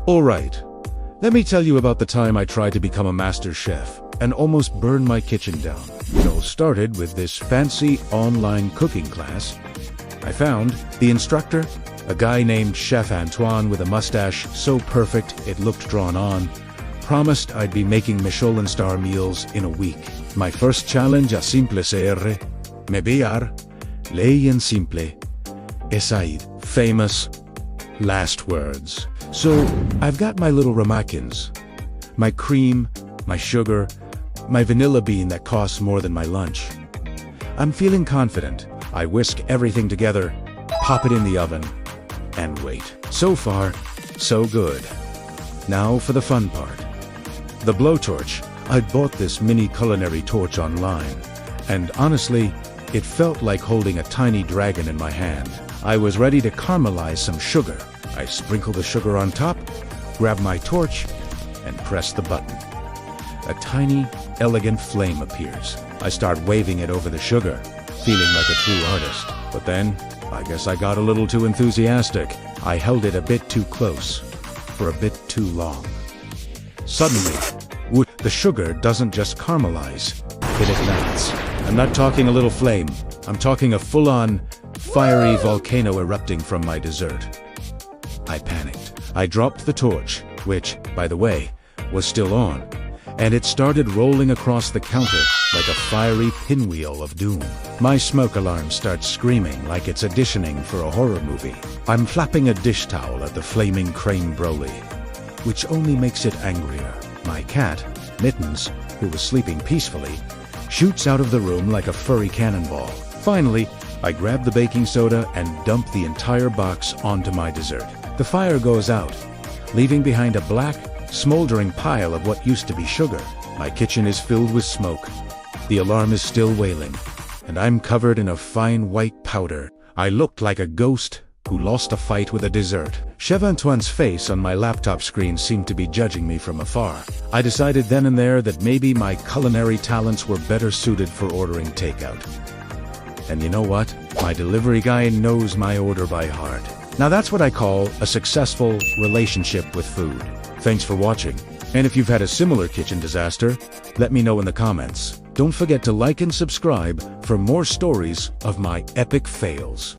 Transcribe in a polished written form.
Alright, let me tell you about the time I tried to become a master chef and almost burned my kitchen down. It all started with this fancy online cooking class. I found the instructor, a guy named Chef Antoine with a mustache so perfect it looked drawn on, promised I'd be making Michelin-star meals in a week. My first challenge a simple ser, me billar, lei en simple, esaid, famous last words. So I've got my little ramekins, my cream, my sugar, my vanilla bean that costs more than my lunch. I'm feeling confident. I whisk everything together, pop it in the oven, and wait. So far, so good. Now for the fun part. The blowtorch. I'd bought this mini culinary torch online, and honestly, it felt like holding a tiny dragon in my hand. I was ready to caramelize some sugar. I sprinkle the sugar on top, grab my torch, and press the button. A tiny, elegant flame appears. I start waving it over the sugar, feeling like a true artist. But then, I guess I got a little too enthusiastic. I held it a bit too close, for a bit too long. Suddenly, the sugar doesn't just caramelize, it ignites. I'm not talking a little flame, I'm talking a full-on, fiery volcano erupting from my dessert. I panicked. I dropped the torch, which, by the way, was still on, and it started rolling across the counter like a fiery pinwheel of doom. My smoke alarm starts screaming like it's auditioning for a horror movie. I'm flapping a dish towel at the flaming crème burley, which only makes it angrier. My cat, Mittens, who was sleeping peacefully, shoots out of the room like a furry cannonball. Finally, I grab the baking soda and dump the entire box onto my dessert. The fire goes out, leaving behind a black, smoldering pile of what used to be sugar. My kitchen is filled with smoke. The alarm is still wailing, and I'm covered in a fine white powder. I looked like a ghost who lost a fight with a dessert. Chef Antoine's face on my laptop screen seemed to be judging me from afar. I decided then and there that maybe my culinary talents were better suited for ordering takeout. And you know what? My delivery guy knows my order by heart. Now that's what I call a successful relationship with food. Thanks for watching. And if you've had a similar kitchen disaster, let me know in the comments. Don't forget to like and subscribe for more stories of my epic fails.